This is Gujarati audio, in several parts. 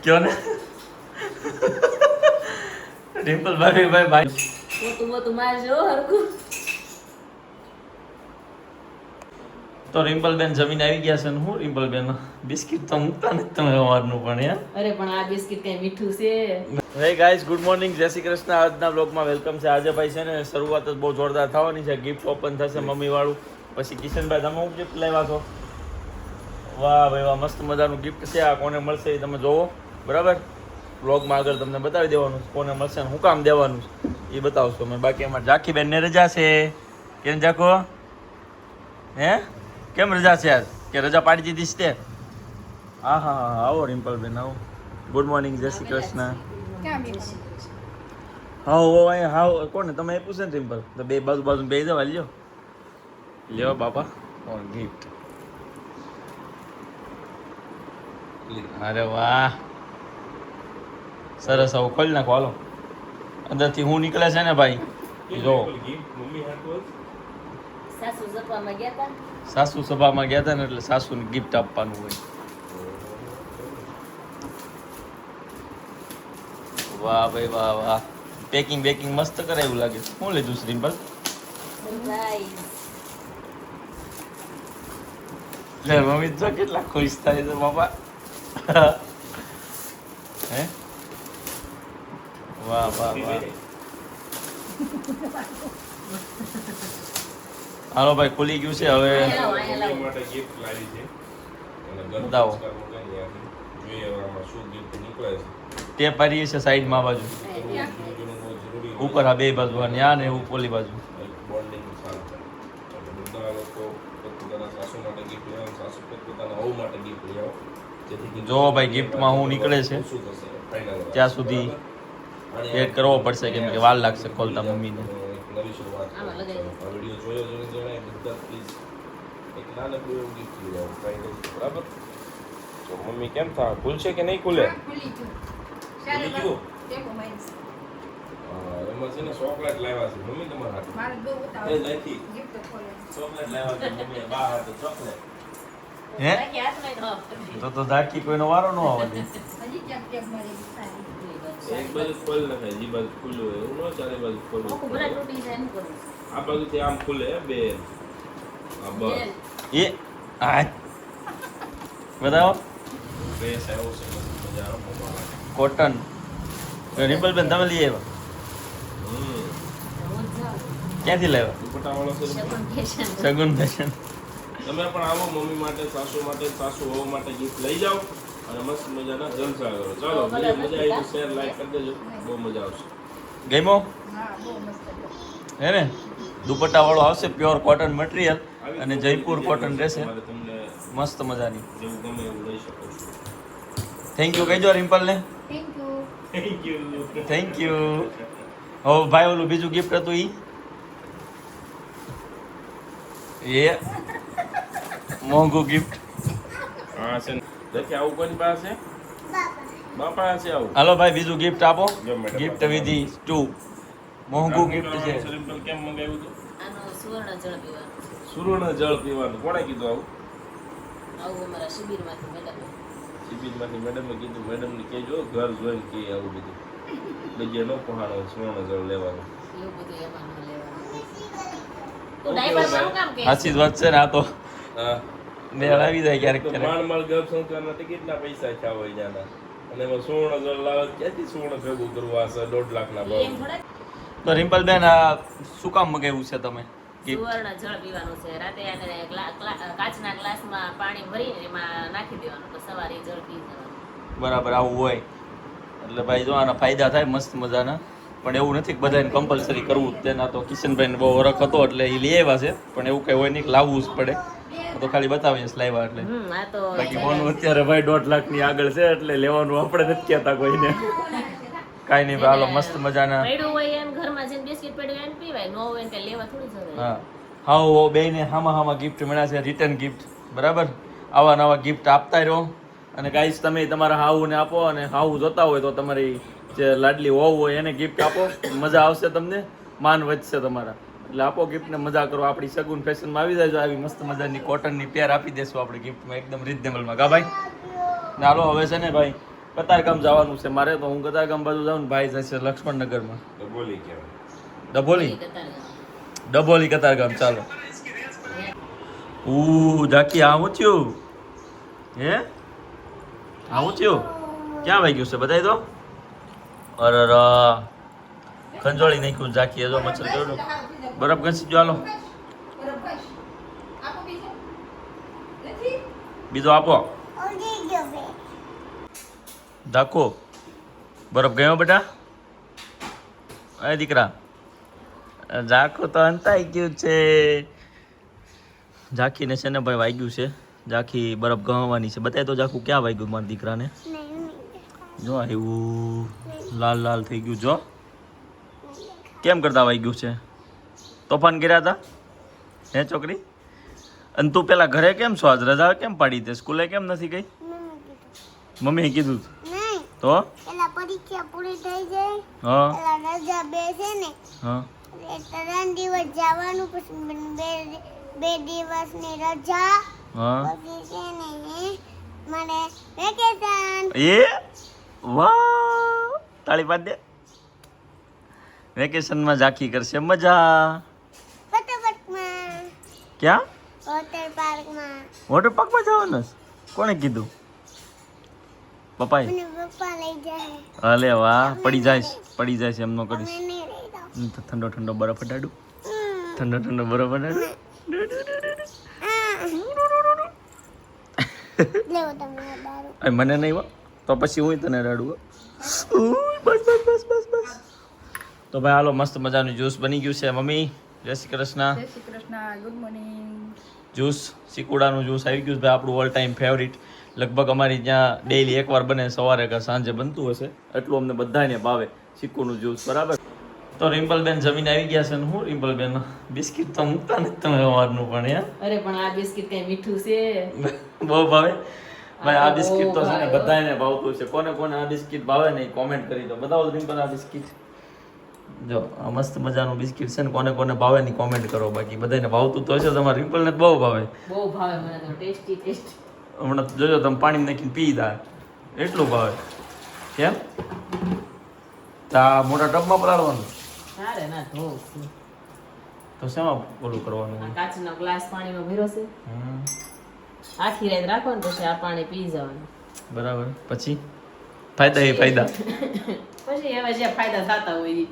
क्यों ने रिंपल भाई भाई भाई वो तुम्हारे जो हरकू તો રિમ્પલ બેન જમીન આવી ગયા છે ને હું રિમ્પલ બેન બિસ્કિટ તો મૂકતા નથી તમે સવારનું પણ યાર અરે પણ આ બિસ્કિટ કઈ મીઠું છે હે ગાઈસ ગુડ મોર્નિંગ જય શ્રી કૃષ્ણ આજના બ્લોગમાં વેલકમ છે આજે ભાઈ છે ને શરૂઆત જ બહુ જોરદાર થવાની છે ગિફ્ટ ઓપન થશે મમ્મી વાળું પછી કિશનભાઈ તમે હું ગિફ્ટ લાવ્યા છો વાહ ભાઈ વાહ મસ્ત મજાનું ગિફ્ટ છે આ કોને મળશે એ તમે જોવો બરાબર બ્લોગમાં આગળ તમને બતાવી દેવાનું છે કોને મળશે ને હું કામ દેવાનું છે એ બતાવશો મેં બાકી અમારે જાખી બેનને રજા છે કેમ જાખો હે કેમ રજા છે આજ કે રજા પાડી દીધી છે હા હા હા આવો રિમ્પલ બેન આવો ગુડ મોર્નિંગ જય શ્રી કૃષ્ણ હા ઓ હા કોને તમે આપ્યું છે ને રિમ્પલ તો બે બાજુ બાજુ બે જવા લ્યો લ્યો બાપા ઓન ગિફ્ટ અરે વાહ સરસ આવું ખોલી નાખો હાલો અંદરથી હું નીકળે છે ને ભાઈ જો સાસુ જપવામાં ગયા તા સાસુ સભામાં ગયા હતા ને એટલે સાસુને ગિફ્ટ આપવાનું હોય વાહ ભાઈ વાહ વાહ પેકિંગ બેકિંગ મસ્ત કરે એવું લાગે શું લીધું શ્રીમ્પલ લે મમ્મી તો કેટલા ખુશ થાય છે બાપા હે વાહ વાહ વાહ હાલો ભાઈ ખુલી ગયું છે હવે બતાવો તે પારી છે સાઈડમાં બાજુ ઉપર આ બે બાજુ ન્યા ને ઓલી બાજુ જો ભાઈ ગિફ્ટમાં હું નીકળે છે ત્યાં સુધી વેટ કરવો પડશે કેમ કે વાર લાગશે ખોલતા મમ્મીને નવી શરૂઆત વિડીયો જોયો જણાય બધા પ્લીઝ એક નાનકડું એવું ગિફ્ટ લઈ આવો ફાઇનલ બરાબર તો મમ્મી કેમ થા ખુલશે કે નહીં ખુલે ખુલી ગયું એમાં છે ને ચોકલેટ લાવ્યા છે મમ્મી તમારા હાથ મારે બહુ બતાવો એ નથી ગિફ્ટ ખોલે ચોકલેટ લાવ્યા છે મમ્મી બા હાથે ચોકલેટ હે તો દાખી કોઈનો વારો ન આવે હજી ક્યાંક ક્યાંક મારી એક બાજુ ખોલ નાખે જી બાજુ ખુલ્લું હોય એવું ન ચાલે બાજુ ખોલવું આ બાજુથી આમ ખુલે બે આ બસ એ આ બતાવો ડ્રેસ આવ્યો છે મજાનો કોટન રિમ્પલ બેન તમે લઈ આવ્યા ક્યાંથી લાવ્યા દુપટ્ટા વાળો છે સગુન ફેશન તમે પણ આવો મમ્મી માટે સાસુ વહુ માટે ગિફ્ટ લઈ જાઓ અને મસ્ત મજાના જલસા કરો ચાલો મજા આવી તો શેર લાઈક કરી દેજો બહુ મજા આવશે ગેમો હા બહુ મસ્ત હે ને દુપટ્ટા વાળો આવશે પ્યોર કોટન મટીરીયલ અને જયપુર કોટન રહેશે તમને મસ્ત મજાની જેવું ગમે એવું લઈ શકો છો થેન્ક યુ કહેજો રિમ્પલ ને થેન્ક યુ હો ભાઈ ઓલું બીજું ગિફ્ટ હતું એ મોંઘું ગિફ્ટ હા છે દેખે આવું કોની પાસે બાપા છે આવું હાલો ભાઈ બીજું ગિફ્ટ આપો ગિફ્ટ વિધિ 2 મોંઘું ગિફ્ટ છે સિમ્પલ કેમ મંગાવ્યું છે આનો સુવર્ણ જળ પીવાનું કોણે કીધું આવું અમારા શિબિરમાંથી મેડમે કીધું મેડમ ને કહેજો ઘર જોઈને કે આવું બધું લઈએ નો પહાડો સુવર્ણ જળ લેવાનું એવું બધું એમાં ન લેવાનું સાચી જ વાત છે ને આ તો મેળ આવી જાય ક્યારેક માળ ગર્ભ સંસ્કારના ટિકિટના પૈસા થયા હોય ત્યાંના અને એમાં સુવર્ણ જળ લાવે ક્યાંથી સુવર્ણ ભેગું કરવું આ 1.5 લાખના ભાવ તો રિમ્પલ બેન આ શું કામ મગાવ્યું છે તમે સુવર્ણ જળ પીવાનું છે રાતે આને કાચના ગ્લાસમાં પાણી ભરીને એમાં નાખી દેવાનું તો સવારે જળ પી જવાનું બરાબર આવું હોય એટલે ભાઈ જો આના ફાયદા થાય મસ્ત મજાના પણ એવું નથી કે બધાને કમ્પલસરી કરવું જ તેના તો કિશનભાઈને બહુ વરખ હતો એટલે એ લઈ આવ્યા છે પણ એવું કઈ હોય નહીં લાવવું જ પડે તો ખાલી બતાવીએ લાવ્યા એટલે બાકી ફોન અત્યારે ભાઈ 1.5 લાખની આગળ છે એટલે લેવાનું આપણે નથી કહેતા કોઈને કાઈ નહીં હાલો મસ્ત મજાના પડ્યું હોય એમ ઘરમાં જઈને બિસ્કિટ પડ્યું એને પીવાય નો હોય એટલે લેવા થોડું જરૂર હા હાઉ બેને હામાં ગિફ્ટ મળ્યા છે રિટર્ન ગિફ્ટ બરાબર આવા નવા ગિફ્ટ આપતા રહો અને ગાઈસ તમે તમારા હાઉને આપો અને હાઉ જોતા હોય તો તમારી જે લાડલી હોવ હોય એને ગિફ્ટ આપો મજા આવશે તમને માન વધશે તમારા એટલે આપો ગિફ્ટને મજા કરો આપણી સગુન ફેશનમાં આવી જાય આવી મસ્ત મજાની કોટનની પેર આપી દેશું આપણે ગિફ્ટમાં એકદમ રિઝનેબલમાં કા ભાઈ ના હાલો હવે છે ને ભાઈ કતારગામ જવાનું છે મારે, તો હું કતારગામ બાજુ જાઉં ને ભાઈ જશે લક્ષ્મણનગરમાં. ડબોલી કહેવાય. ડભોલી કતારગામ. ડભોલી કતારગામ. ચાલો. જાકી આવું થયું હે? આવું થયું? ક્યાં વાગ્યું છે બતાવી દો. અરે ખંજોળી નાખ્યું જાકીએ, જો મચ્છર કેવડું. બરફ ઘસી જો, હાલો બીજો આપો. ધાકો બરફ ગયો બેટા? અરે દીકરા, ઝાખું તો અંતાઈ ગયું છે. ઝાંખીને છે ને ભાઈ વાગ્યું છે. ઝાંખી બરફ ગણવાની છે. બતાવી તો ઝાખું ક્યાં વાગ્યું મારા દીકરાને? જો એવું લાલ લાલ થઈ ગયું. જો કેમ કરતા વાગ્યું છે? તોફાન કર્યા હતા હે છોકરી? અને તું પેલા ઘરે કેમ છો? આજ રજા કેમ પાડી તે? સ્કૂલે કેમ નથી ગઈ? મમ્મીએ કીધું તો? પેલા પરીક્ષા પૂરી થઈ જાય, હા પેલા રજા બે છે ને, હા 3 દિવસ જવાનું, પછી બે દિવસની રજા, હા પછી છે ને મને વેકેશન. એ વાહ, તાળી પાડ દે. વેકેશનમાં ઝાંખી કરશે મજા. ફટાફટમાં ક્યાં? વોટર પાર્કમાં. વોટર પાર્કમાં જવાનું છે? કોણે કીધું? પપ્પાએ? મને પપ્પા લઈ જાય. અલે વાહ, પડી જાય છે એમ ન કરીશ. અમે નહીં લઈ જાઓ. તો ઠંડો ઠંડો બરફ અડાડું. ઠંડો ઠંડો બરફ અડાડું. લેવો તમે દારૂ. અરે મને નહીં હો, તો પછી હું તને અડાડું હો. બસ બસ બસ બસ બસ. તો ભાઈ હાલો, મસ્ત મજાનું જ્યુસ બની ગયું છે. મમ્મી જય શ્રી કૃષ્ણ. જય Shri Krishna, good morning. Juice ચીકુડાનું જ્યુસ આવી ગયું છે ભાઈ, આપણું ઓલ ટાઈમ ફેવરિટ. લગભગ અમારી ત્યાં ડેઈલી એકવાર બને, સવારે કે સાંજે બનતું હશે. એટલું અમને બધાને ભાવે ચીકુનું જ્યુસ, બરાબર. તો રિમ્પલબેન જમીને આવી ગયા છે ને હું રિમ્પલબેન બિસ્કિટ તો મૂકતા નથી તમે સવારનું પણ યાર. અરે પણ આ બિસ્કિટ કઈ મીઠું છે? બહુ ભાવે ભાઈ આ બિસ્કિટ તો છે ને બધાને ભાવતું છે. કોને કોને આ બિસ્કિટ ભાવે ને કોમેન્ટ કરી દો. બતાવો રિમ્પલ આ બિસ્કિટ. જો આ મસ્ત મજાનું બિસ્કિટ છે ને, કોને કોને ભાવે ની કોમેન્ટ કરો. બાકી બધાને ભાવતું તો હશે. તમારા રિમ્પલને તો બહુ ભાવે. બહુ ભાવે મને તો, ટેસ્ટી ટેસ્ટી. હમણાં જોજો તમે પાણી નાખીને પી દા, એટલું ભાવે. કેમ? તો આ મોટા ટબમાં પલાળવાનું સારે ના ધોઉં છું. તો શેમાં ઓલું કરવાનું આ હોય? કાચનો ગ્લાસ પાણીમાં ભર્યો છે, હમ, આખી રાત રાખવાનું, પછી આ પાણી પી જવાનું. બરાબર. પછી ફાયદા એ ફાયદા. પછી હવે જે ફાયદા થતા હોય ઈ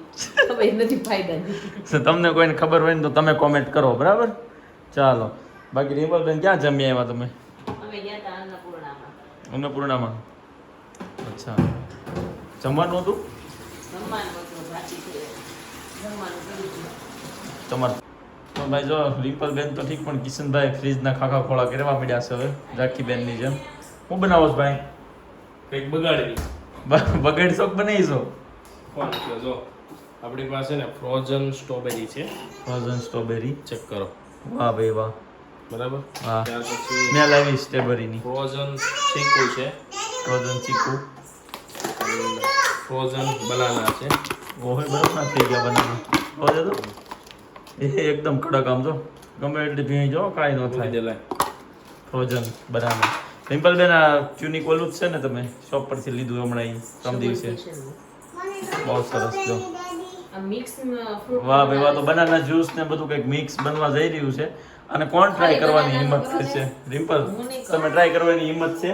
ખબર નથી ફાયદા. તો તમને કોઈને ખબર હોય ને તો તમે કોમેન્ટ કરો, બરાબર. ચાલો, બાકી રિમ્પલબેન ક્યાં જમી આવ્યા તમે? અમે ગયા હતા અન્નપૂર્ણામાં. અન્નપૂર્ણામાં. અચ્છા, જમવાનું હતું જમવાનું હતું, બાકી છે. જમવાનું કર્યું હતું. તમારે? તો ભાઈ જો રિમ્પલબેન તો ઠીક, પણ કિશનભાઈ ફ્રીજના ખાખા ખોળા કરવા મળ્યા છે હવે રાખીબેનની જેમ. હું બનાવો છો ભાઈ? કંઈક બગાડેલી. બગડ શોખ બનાવીશો? કોણ કે જો આપણી પાસે ને ફ્રોઝન સ્ટ્રોબેરી છે, ફ્રોઝન સ્ટ્રોબેરી. ચેક કરો. વાહ ભાઈ વાહ. બરાબર. હા, ત્યાર પછી મેં લાવી સ્ટ્રોબેરીની. ફ્રોઝન ચીકુ છે, ફ્રોઝન ચીકુ. ફ્રોઝન બનાના છે. ઓહે બરફ ના થઈ ગયા બનાના. હોજે તો એ એકદમ કડક, આમ જો ગમે એટલી ભીંઈ જો કાંઈ ન મૂકી થાય. દે લાય. Frozen banana. રિમ્પલબેન આ ટ્યુનિક ઓલું જ છે ને, તમે શોપ પરથી લીધું હમણાં ઈ ત્રણ દિવસે? બહુ સરસ. જો આ મિક્સ ફ્રૂટ. વાહ ભાઈ વાહ. તો બનાના જ્યુસ ને બધું કંઈક મિક્સ બનવા જઈ રહ્યું છે. અને કોણ ટ્રાય કરવાની હિંમત કરશે? રિમ્પલ, તમે ટ્રાય કરવાની હિંમત છે?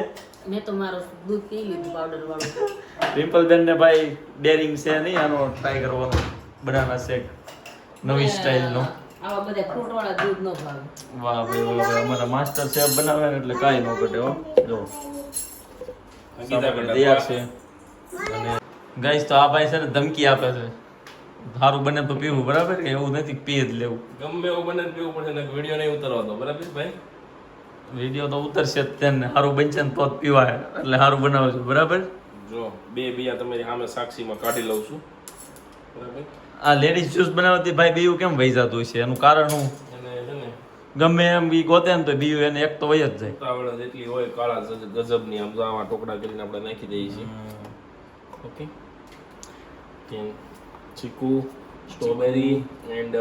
મેં તો મારું દૂધ પી લીધું પાવડર વાળું. રિમ્પલબેન ને ભાઈ ડેરિંગ છે નહીં આનો ટ્રાય કરવાનો બનાના શેક નવી સ્ટાઇલનો. આવા બધા ફ્રૂટ વાળા દૂધ નો ભાવે. વાહ ભાઈ વાહ ભાઈ. અમારા માસ્ટર શેફ બનાવે ને એટલે કાંઈ ન ઘટે હો. જો સામે તૈયાર છે. અને ગાઈસ તો આ ભાઈ છે ને ધમકી આપે છે, સારું બને તો પીવું, બરાબર, કે એવું નથી પી જ લેવું. ગમે એવું બને ને પીવું પડશે ને વિડીયો નહીં ઉતારવાનો, બરાબર ભાઈ? વિડીયો તો ઉતરશે જ તેને, સારું બનશે ને તો જ પીવાય, એટલે સારું બનાવું છું, બરાબર. જો બે બિયા તમારી સામે સાક્ષીમાં કાઢી લઉં છું, બરાબર. આ લેડીઝ જ્યુસ બનાવતી ભાઈ બીયું કેમ વહી જતું છે? એનું કારણ હું અને છે ને ગમે એમ બી ગોતે ને તો બીયું એને એક તો વહી જ જાય. ઉતાવળ જેટલી હોય કાળા ગજબની આમ તો આવા ટુકડા કરીને આપણે નાખી દઈએ છીએ. ઓકે, ચીકુ, સ્ટ્રોબેરી એન્ડ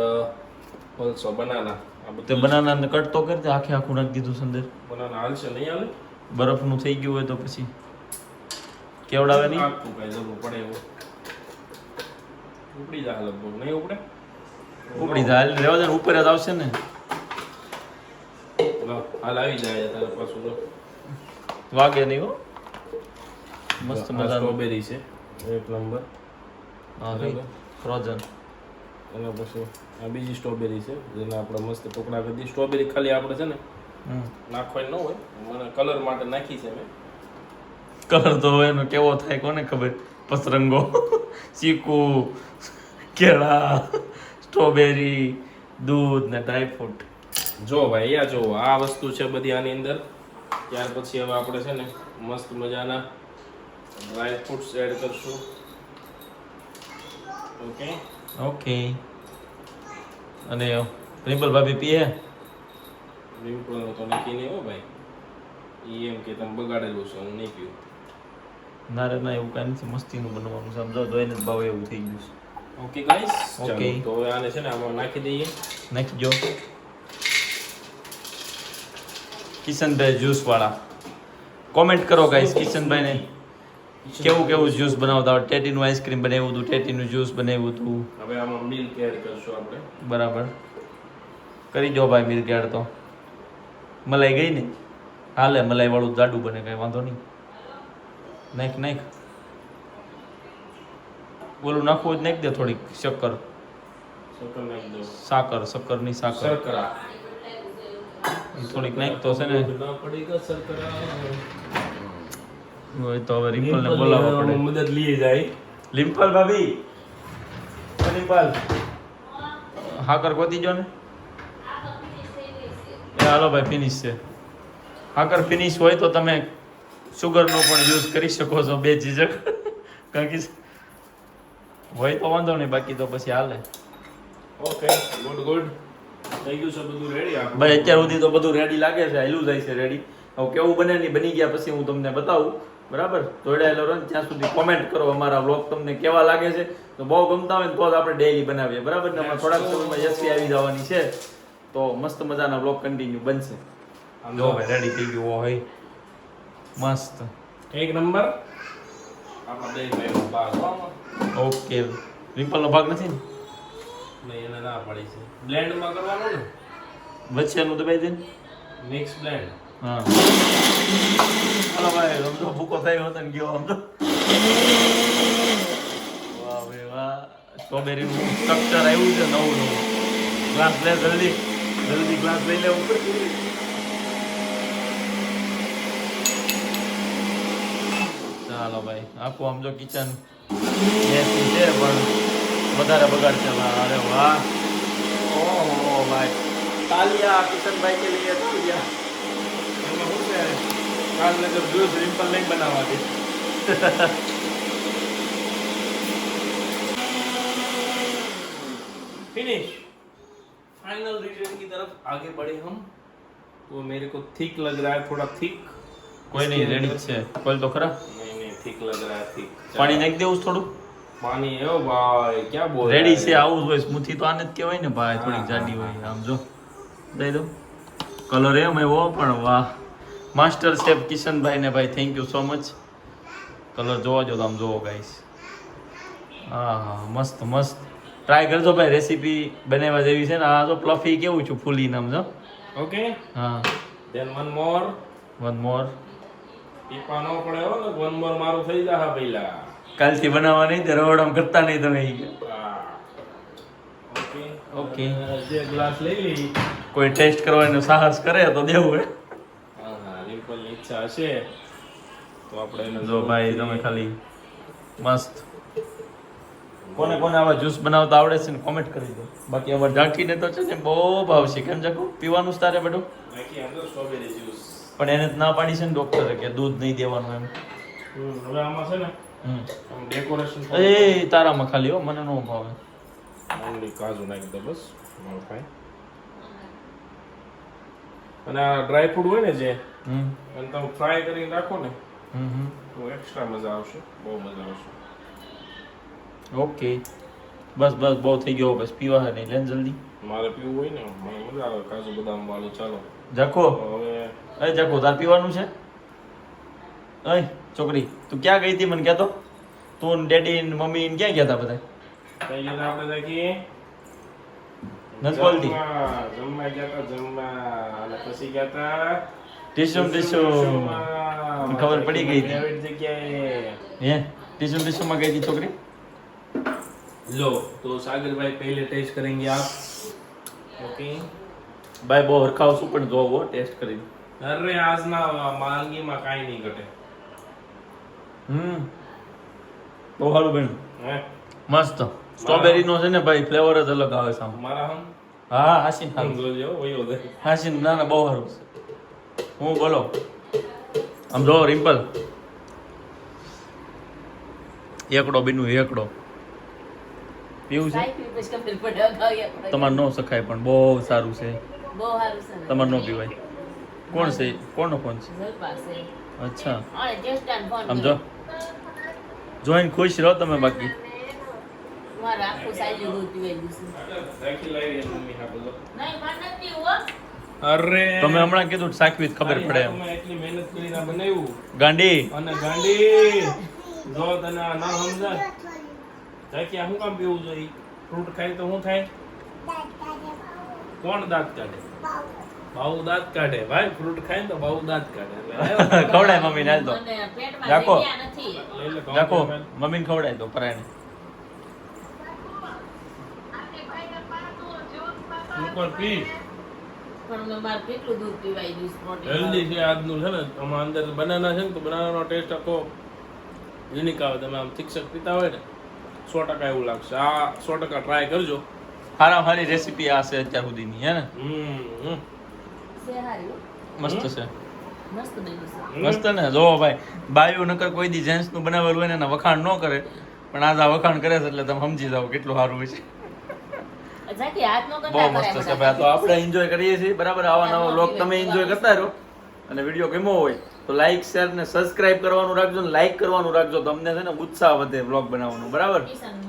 ઓલ્સો બનાના. આ તે બધું બનાના કટ તો કરજે, આખે આખું નાખી દીધું છે અંદર. બનાના હાલશે નહીં હાલે? બરફનું થઈ ગયું હોય તો પછી કેવડાવે નહીં આખું કાંઈ જરૂર પડે એવું ઉપડી જાય લગભગ નહીં ઉપડે ઉપડી જાય રેવા દે ને, ઉપર જ આવશે ને. લો હાલ આવી જાય તારે પાછું જો વાગે નહીં હો. મસ્ત મજાનું સ્ટ્રોબેરી છે એક નંબર ફ્રોઝન. અને પછી આ બીજી સ્ટ્રોબેરી છે જેને આપણે મસ્ત ટુકડા કરી દઈએ. સ્ટ્રોબેરી ખાલી આપણે છે ને નાખવાની ન હોય, મને કલર માટે નાખી છે મેં. કલર તો હવે એનો કેવો થાય કોને ખબર. પસરંગો, ચીકુ, કેળા, સ્ટ્રોબેરી, દૂધ ને ડ્રાયફ્રૂટ. જો ભાઈ અહીંયા જો આ વસ્તુ છે બધી આની અંદર. ત્યાર પછી હવે આપણે છે ને મસ્ત મજાના ડ્રાય ફ્રૂટ્સ એડ કરશું. Okay okay. અને રિમ્પલ ભાભી પીએ? રિમ્પલનું તો નક્કી નહીં હો ભાઈ, એ એમ કે તમે બગાડેલું છે, હું નહીં પીવું. ના રે ના, એવું કાંઈ નથી. મસ્તીનું બનવાનું સમજો તો એને જ ભાવ એવું થઈ ગયું છે. Okay guys, Okay. તો હવે આને છે ને આમાં નાખી દઈએ. નાખી જો કિશનભાઈ જ્યુસ વાળા. કોમેન્ટ કરો ગાઈસ કિશનભાઈને કેવું કેવું જ્યુસ બનાવતા હોય. ટેટીનું આઈસ્ક્રીમ બનાવ્યું હતું, ટેટીનું જ્યુસ બનાવ્યું હતું. હવે આમાં મિલ્ક એડ કરશું આપણે. બરાબર કરી જો ભાઈ. મિલ્ક એડ તો મલાઈ ગઈ ને હાલે. મલાઈ વાળું જાડું બને, કઈ વાંધો નહીં. નાખ નાખ. બોલું નાખવું જ નાખ દે. થોડીક શક્કર શક્કર નાખી દો. શક્કરની સાકર શર્કરા થોડીક નાખ તો છે ને. ના પડી ગઈ શર્કરા. હોય તો હવે રિમ્પલને બોલાવવા પડે. મદદ લઈ જાય. લિમ્પલ ભાભી, લિમ્પલ હાકર ગોતી જો ને. એ હાલો ભાઈ, ફિનિશ છે. હાકર ફિનિશ હોય તો તમે સુગરનો પણ યુઝ કરી શકો છો, બે ઝીઝક. કારણ કે હોય તો વાંધો નહીં, બાકી તો પછી હાલે. ઓકે ગુડ ગુડ થઈ ગયું છે બધું રેડી. આપણે ભાઈ અત્યાર સુધી તો બધું રેડી લાગે છે, હાલું જાય છે રેડી. હવે કેવું બને નહીં, બની ગયા પછી હું તમને બતાવું. બરાબર, જોડાયેલો રહો ને ત્યાં સુધી કોમેન્ટ કરો. અમારા વ્લોગ તમને કેવા લાગે છે, તો બહુ ગમતા હોય ને તો જ આપણે ડેઈલી બનાવીએ. બરાબર ને, હમણાં થોડાક સમયમાં યશવી આવી જવાની છે, તો મસ્ત મજાના વ્લોગ કન્ટિન્યુ બનશે. જો ભાઈ રેડી થઈ ગયું હોય મસ્ત. એક નંબર. આપણા દહીં ભાઈનો ભાગ હો આમાં. ઓકે. રિમ્પલનો ભાગ નથી ને? નહીં એને ના પડી છે. બ્લેન્ડમાં કરવાનું ને, વચ્ચેનું દબાઈ દે ને. Mix blend. હા હાલો ભાઈ, સમજો ભૂકો થયો હતો ને ગયો સમજો. વાહ ભાઈ વાહ. સ્ટ્રોબેરીનું સ્ટ્રક્ચર આવ્યું છે નવું નવું. ગ્લાસ લે જલ્દી જલ્દી, ગ્લાસ લઈ લે ઉપર. ચાલો ભાઈ, આખું આમ જો કિચન એસી છે પણ વધારે બગાડ છે. અરે વાહ, ઓહો ભાઈ, તાલિયા કિશનભાઈ કે લીએ તાલિયા. એમાં શું છે, કાલનગર જ્યુસ રિમ્પલ નહીં બનાવવા દે. फिनिश. फाइनल रिजल्ट की तरफ आगे बढ़े हम. तो मेरे को थिक लग रहा है, थोड़ा थिक. કોઈ નહીં, રેડી જ છે. કોઈ તો ખરા. नहीं थिक लग रहा है, थिक. પાણી નાખી દેવું થોડું. पानी है ओ भाई, क्या बोल રેડી रहा છે, આવું જ હોય. સ્મૂથી તો આને જ કહેવાય ને ભાઈ, થોડીક જાડી હોય. આમ જો દઈ દો. કલર એમ એવો પણ વાહ. માસ્ટર શેફ કિશનભાઈ ને ભાઈ thank you so much. Colour જોવા જો, આમ જોવો ગાઈસ. હા હા, મસ્ત મસ્ત. ટ્રાય કરજો ભાઈ, રેસીપી બનાવવા જેવી છે ને. આ જો પ્લફી કેવું છું, ફૂલી નામ જો. ओके હા, then one more. One more. ટીપા નો પડે હો ને, વન મોર મારું થઈ જા પહેલા. કાલથી બનાવવા નહીં, તે રવડામ કરતા નહીં તમે. Okay okay. જે ગ્લાસ લઈ લી. કોઈ ટેસ્ટ કરવાનો સાહસ કરે તો દેવું હે. હા હા, રિમ્પલની ઈચ્છા હશે તો આપણે એને જો ભાઈ તમે ખાલી મસ્ત. કોને કોને આવા જ્યુસ બનાવતા આવડે છે ને કોમેન્ટ કરી દો. બાકી અમારે ઝાંખીને તો છે ને બહુ ભાવશે. કેમ જાકુ પીવાનું જ તારે બેટું? નાખી અંદર સ્ટ્રોબેરી જ્યુસ. પણ એને જ ના પાડી છે ને ડોક્ટરે કે દૂધ નહીં દેવાનું એમ. હવે આમાં છે ને હમ. આમ ડેકોરેશન એ તારામાં ખાલી હો, મને ન ભાવે. ઓનલી કાજુ નાખી દો બસ. મારું ખાય. અને આ ડ્રાય ફ્રૂટ હોય ને જે, હમ અને તમે ફ્રાય કરીને રાખો ને હમ. તો એક્સ્ટ્રા મજા આવશે, બહુ મજા આવશે. ઓકે બસ બસ, બહુ થઈ ગયો. બસ પીવા હે નહીં, લેન જલ્દી. મારે પીવું હોય ને, મને મજા આવે કાજુ બદામ વાળું. ચાલો જાખો. તો હવે એ જાખો, તાર પીવાનું છે? અય છોકરી તું ક્યાં ગઈ હતી મને કહેતો? તું ને ડેડી ને મમ્મી ને ક્યાં ગયા હતા બધા? કઈ ગયા તા આપણે તકી? નથી બોલતી. જમવા ગયા તા જમવા. અને પછી ગયા તા ટીશું ખબર પડી ગઈ હતી. ફેવરિટ જગ્યાએ. હે ટીશું માં ગઈ હતી છોકરી. लो तो सागर भाई पहले टेस्ट करेंगे आप ओके ભાઈ બહુ હરખાવશું પણ જોવો ટેસ્ટ કરી. अरे आज ना માંગી માં કાઈ નહીં ઘટે બહુ સારું બેન હે મસ્ત. સ્ટ્રોબેરી નો છે ને ભાઈ ફ્લેવર જ અલગ આવે છે આમ. हमारा हम હા હાસીન हम जो जो वही होता है હાસીન ના ના બહુ સારું છે. હું બોલો આમ જો રિમ્પલ એકડો બીનું એકડો પીવું છે સાઈ પીપેશ કમ્પલ પડે અગાવ્યા પડે. તમારે નો સખાય પણ બહુ સારું છે. બહુ સારું છે ને. તમારે નો પીવાય. કોણ છે? કોણનો ફોન છે? જલપા છે. અચ્છા અને જેસ્ટાન ફોન આમ જો જોઈને ખુશ રહો તમે. બાકી મારે આખું સાઈલું દૂધ પીવાઈ ગયું છે. રાખી લાવી મમ્મી હા બોલો નહીં પણ નથી પીવું હો. અરે તમે હમણાં કીધું સાકવી ખબર પડે એમ. તમે એટલી મહેનત કરીને બનાવ્યું ગાંડી અને ગાંડી જો તને આ ના સમજાય તાકી આ શું કામ પીવું જોઈએ ફ્રૂટ ખાય તો શું થાય કોણ દાંત કાઢે બાઉ દાંત કાઢે ભાઈ ફ્રૂટ ખાય ને તો બાઉ દાંત કાઢે એટલે ખવડાય મમ્મી ને હાલ તો મને પેટમાં રાખો. જગ્યા નથી. લઈ લે રાખો મમ્મીને ખવડાય તો પરાયણે. તું પણ પી પણ મેં મારે કેટલું દૂધ પીવાઈ ગયું છે પ્રોટીન હેલ્ધી છે આજનું છે ને આમાં અંદર બનાના છે ને તો બનાનાનો ટેસ્ટ આખો યુનિક આવે તમે આમ ઠીક પીતા હોય ને 100% એવું લાગશે આ 100% ટ્રાય કરજો હારામાં હારી રેસીપી આ છે અત્યાર સુધીની હે ને. છે હારી હો. મસ્ત છે મસ્ત બન્યું છે. મસ્ત ને જોવો ભાઈ બાયું નકર કોઈ દી જેન્ટ્સ નું બનાવેલું હોય ને એના વખાણ ન કરે પણ આજ આ વખાણ કરે છે એટલે તમે સમજી જાઓ કેટલું સારું હોય છે. જાકી હાથ નો બહુ કરતા મસ્ત છે ભાઈ. આ તો આપણે એન્જોય કરીએ છીએ બરાબર. આવા નવા વ્લોગ તમે એન્જોય કરતા રહો અને વિડીયો ગમ્યો હોય તો લાઈક શેર ને સબસ્ક્રાઇબ કરવાનું રાખજો ને લાઈક કરવાનું રાખજો. તમને છે ને ઉત્સાહ વધે વ્લોગ બનાવવાનો બરાબર.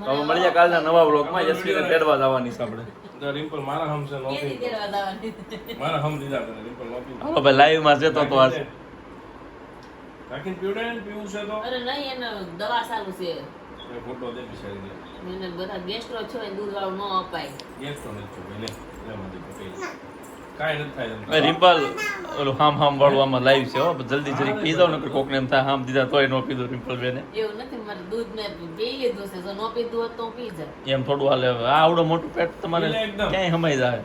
હવે મળીએ કાલના નવા વ્લોગમાં. યશવીને તેડવા જવાની છે આપણે. રિમ્પલ મારા હમ છે નો કેદી દેવા દાવાની. મારા હમ દીધા તને રિમ્પલ નો પી હાલો ભાઈ લાઈવ માં જતો તો આજ રાખીને પીવડાય ને પીવું છે તો અરે નહીં એને દવા ચાલુ છે. એ ફોટો દે બિચારી દે એને બધા ગેસ્ટ્રો છે ને દૂધ વાળું ન અપાય. ગેસ તો નથી ભાઈ લે લેમાંથી પકડી કાઈ નથી થાય એ તમને રિમ્પલ ઓલું હામ વાળું આમાં લાઈવ છે હો. જલ્દી જલ્દી પી જાવ નકર કોકને એમ થાય હામ દીધા તોય નો પીધું રિમ્પલ બેને. એવું નથી મારે દૂધ મેં પી લીધું છે જો ન પીધું હોત તો હું પી જાય. એમ થોડું હાલે. હવે આ આવડો મોટું પેટ તમારે એટલે એકદમ. ક્યાંય હમાઈ જાય.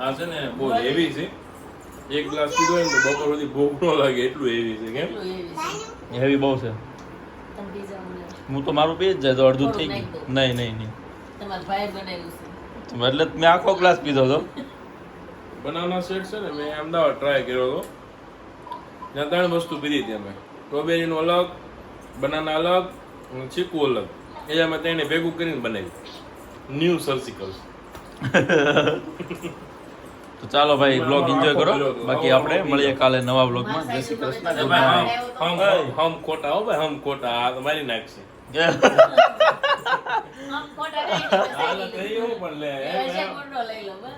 આ છે ને બહુ હેવી છે એક ગ્લાસ પીધો હોય ને તો બપોર સુધી ભૂખ ન લાગે એટલું હેવી છે કેમ એટલું એવી છે. હેવી બહુ છે. તમે પી જાઓ ને. હું તો મારું પી જ જાય તો અડધું થઈ થોડું ગયું. નાખી નહીં તમારા ભાઈ બનાવ્યું છે. એટલે જ મેં આખો ગ્લાસ પીધો હતો. બનાના સેટ છે ને મેં અમદાવાદ ટ્રાય કર્યો હતો ત્યાં 3 વસ્તુ પીધી હતી અમે સ્ટ્રોબેરીનું અલગ બનાના અલગ અને ચીકુ અલગ એ અમે તેને ભેગું કરીને બનાવી ન્યૂ સર્જિકલ તો ચાલો ભાઈ બ્લોગ એન્જોય કરો. બાકી આપણે મળીએ કાલે નવા બ્લોગમાં. જય શ્રી કૃષ્ણ. Good night. હમ ખોટા હો ભાઈ હમ ખોટા આ તો મારી નાખશે આમ ખોટા નહીં તો હાલ સારી તો લીધું. એવું પણ લે એ છે ગુંડો લઈ લો બસ.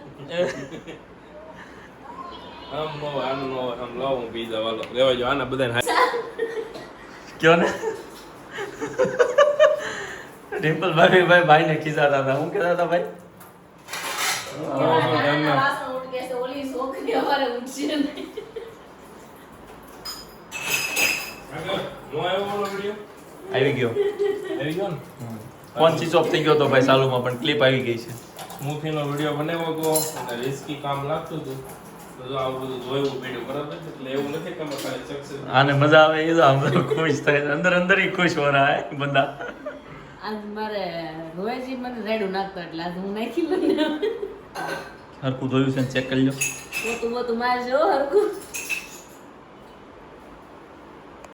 હમ નો આનું નો હમ લાવ હું પી જાવ હાલો લેવા જો આના બધાને કયો ને રિમ્પલ ભાઈ ને ખીજાતા હતા. હું કહેતા હતા ભાઈ નાના વાસણ ઉટકે છે, ઓલી છોકરી અમારે ઉઠશે નહીં. નો આવ્યો ઓલો વિડિયો આવી ગયો. આવી ગયો ને ફોન સ્વિચ ઓફ થઈ ગયો તો ભાઈ ચાલુમાં પણ ક્લિપ આવી ગઈ છે. સ્મૂથીનો વિડિયો બનાવ્યો હતો અને રિસ્કી કામ લાગતું હતું તો જો આ બધું જોયું વિડિયો બરાબર છે એટલે એવું નથી કે અમે ખાલી સક્સેસ આને મજા આવે એ તો આમ તો ખુશ થાય છે. અંદર અંદર ઈ ખુશ હો રહા હે બંદા. આજ મારે રોયજી મને રેડું નાખતો એટલે આજ હું નાખી લઉં ને. હરકું જોયું છે ચેક કરી લો. પોતું મારજો હરકું.